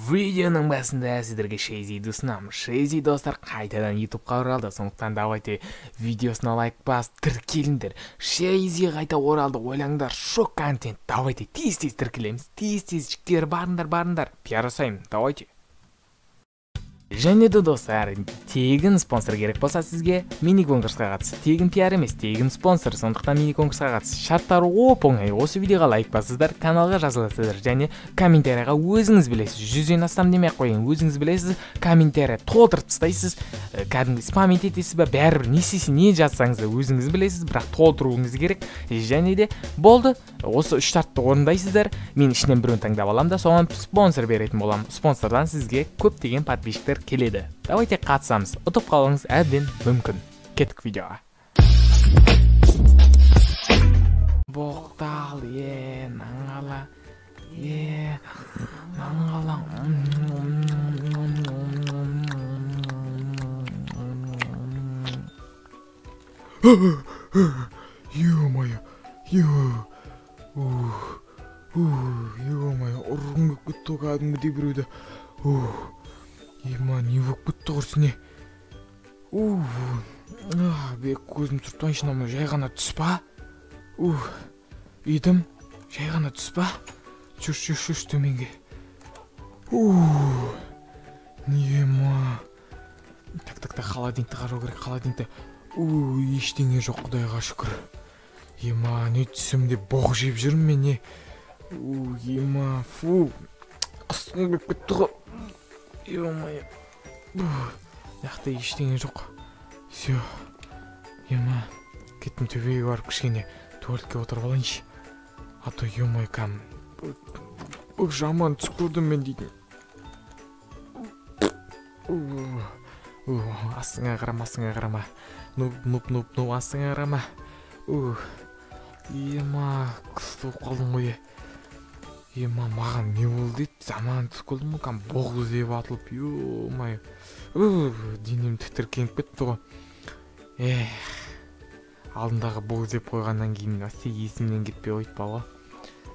Видеоның басында сіздерге Шейзиді ұсынамын. Шейзи достар қайтадан ютубқа оралды, сондықтан давайте видеосына лайк басып тіркеліңдер. Шейзи қайта оралды, ойлаңдар, шок контент. Давайте тез-тез тіркелеміз, тез-тез жіктер барыңдар. Пиар жасаймын, давайте. Және де достар, тегін спонсор керек болса сізге мини-конкурсқа қатыс. Тегін пиар емес, тегін спонсор, сондықтан мини-конкурсқа қатыс. Шарттары оп-оңай. Осы видеоға лайк басыңыздар, каналға жазыласыздар және комментарийға өзіңіз білесіз. 100-ден астам демей қойын, өзіңіз білесіз. Комментарий толтырып тастайсыз, кәдімгі спам етесіз бе, бәрібір не істесін, не жазсаңыз да өзіңіз білесіз, бірақ толтыруыңыз керек. Және де болды. Осы 3 шартты орындайсыздар. Мен ішінен біреуін таңдап аламын да, соған спонсор беретін боламын. Спонсордан сізге көптеген подписчиктер келеді. Давайте қатысамыз. Ұтып қалыңыз әбден мүмкін. Кеттік видеоға. Боқтал, наңғала. Наңғала. Ё-моё. Ё-моё, ұрғым көп кетті кәдімгідей біреуді. Ема, не болып кетті құрсыне. Бек көзім тұртайыншы, намы жай ғана түс па? Үйдім, жай ғана түс па? Чүш төменге. Ема. Так, холодильникті қарау керек, холодильникті. Ештеңе жоқ, құдайға шүкір. Ема, не түсімде боқ жеп жүрмін мен не? Ема, қыстың көп кетті ғой. Ё-моё. Яқты ештеңе жоқ. Всё. Ема, кеттім төбеге барып кішкене туалетке отырып алайыншы. А то ё-моё кәм. Бұл жаман түс көрдім мен дейтін. Астыңа қарама. Нуп, астыңа қарама. Ема, қысты қалдым ғой. Ема, маған не болды дейді, заман түс көрдім ғой, кәм боғы зеп атылып, ё-моё. Денем тітіркеніп кетті ғой. Алдындағы боғы зеп қойғаннан кейін есімнен кетпей қойып бауға.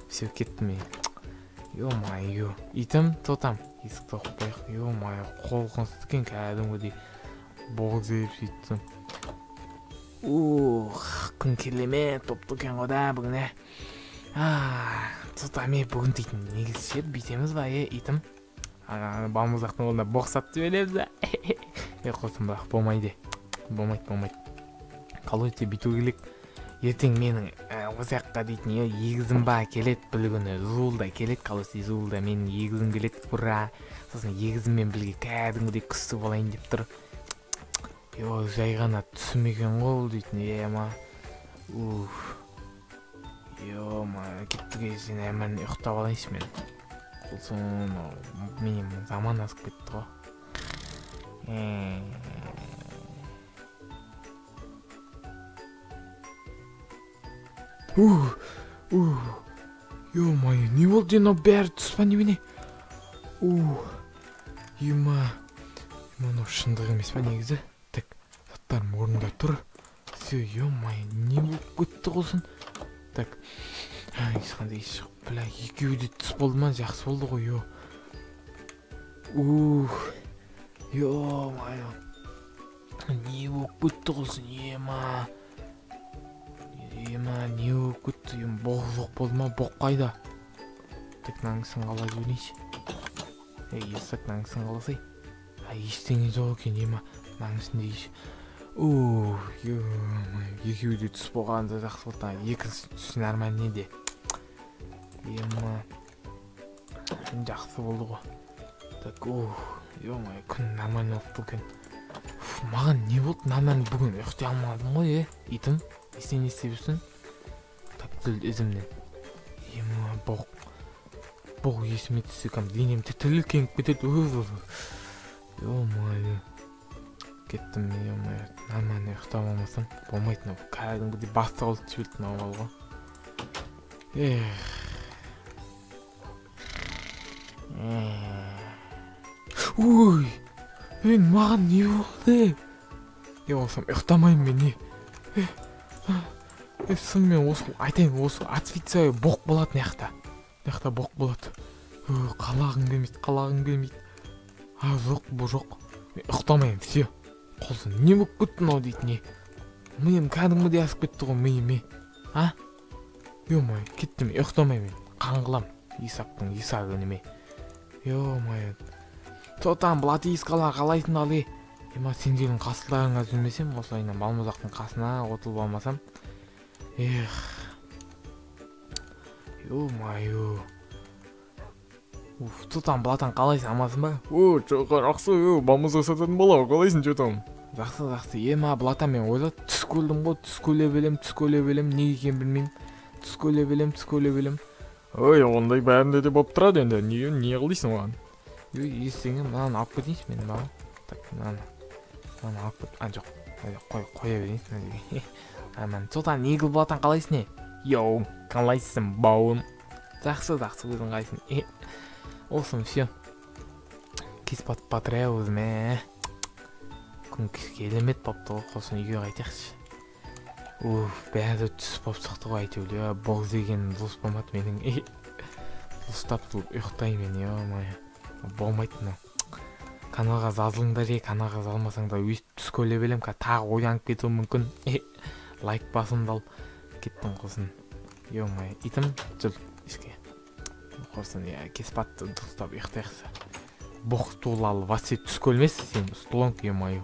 Все, кеттім мен. Ё-моё. Итім, тотам. Есікті оқып қойық. Ё-моё, қол қонсыз кен кәдімгідей боғы зеп сөйттім. Күн келеме, топты кен қода бүгін. Тұтаме бүгін дейтін негізше бейтеміз ба, итім? Балмұздақтың олында боқсатты белеміз ба? Қосым бірақ, болмайды. Қалуйте бейту келек. Ертең менің осаққа дейтін егізім ба келет білгіні. Зуылда келет, қалуйте зуылда менің егізім келет. Бұра, сосын егізіммен білге кәдімгідей күсті болайын деп тұр. Жай ғана түсімеген қол дейтін, ема. Ё-моё, кеттіге сен әмін ұқтап алайыншы мен. Құлсын, менің заман асып кетті ғой. Ё-моё, не болды ена бәрі түс па немене? Ема, мынау шындық емес па негізі? Так, заттарым орнында тұр. Все, ё-моё, не болып кетті қолсын? Так, ешқандай еш жоқ. Бля, екеуі де түс болды ма? Жақсы болды ғой, ё-моё. Не болып кетті қолсын, ема, не болып кетті? Боқ жоқ болды ма? Боқ қайда? Так, наңғысын қала жөнейші. Есік наңғысын қаласай. Ештеңе жоқ екен, ема, наңғысын дейші. Екеуі де түс болғанда жақсы болды. Екінші түс нормально не де. Ема, жақсы болды ғой. Так, ё-моё, күн нормально болып бүкен. Маған не болды? Нормально бүгін ұйықтай алмадым ғой, итім. Есен істебісін. Так, түл үзімнен. Ема, боқ есіме түсі кәм. Денем тітілі кеңіп кетеді. Ё-моё. Кеттім, ё-моё. Нормально ұйықтап алмасам. Болмайтын, кәдімгідей басты қалды жібілтін ауғалға. Маған не болды? Олсам ұйықтамайын мен не? Сын мен осы айтайын, осы отфиция боқ болады неқта. Неқта боқ болады. Қалағың келмейді. Жоқ, бұл жоқ. Мен ұйықтамаймын, все. Қолсын, не болып кетті мынау дейді, не? Миым кәдімгідей асып кетті ғой, миыме. Ё-май, кеттім, ұйықтамаймын. Қаңғылам, Исаптың Иса күніме. Ё-май. Тотан, бұл атеист қалайтын алы. Ема сендердің қасыларыңа үзілмесем, осылайынан балмұздақтың қасына отылып алмасам. Ё-май-ё. Тотан, бұлатан қалайсың, амасың ба? Жақсы, балмұздақ сататын бала, қалайсың, Тотан? Жақсы. Ема, бұлатан мен ойлап, түс көрдім ғой, түс көре білем, не екен білмеймін. Түс көре білем. Ондай бәрінде де болып тұрады енді, не қылдайсың оған? Естеңе, мынаны алып кетейінші мен баған. Так, мынаны алып кет. Жоқ, қоя берейін. Аман, Тотан, негіл бұлатан қалайсың не? Йоу, қалайсың, бауым? Жақсы, өзің қайсың. Olsun, все. Кес батып батыр өзіме. Күн келемет бапты ғой, қолсын үйге қайтақшы. Бәрі түсіп бап сұқты ғой әйтеулі. Боз деген дос болмады менің. Ұстап тұлып ұйықтаймын, ё-май. Болмайды мынау. Каналға жазылыңдар, каналға жазылмасаңдар өйстіп түс көре білем, тағы оянып кетуі мүмкін. Лайк басымды алып кеттің қолсын. Ё-май, итім жүр ішке. Қолсын, кес батты дұстап ұйықтайықсы. Боқ стулалы, васе түс көлмесі сен, стулон ё-май.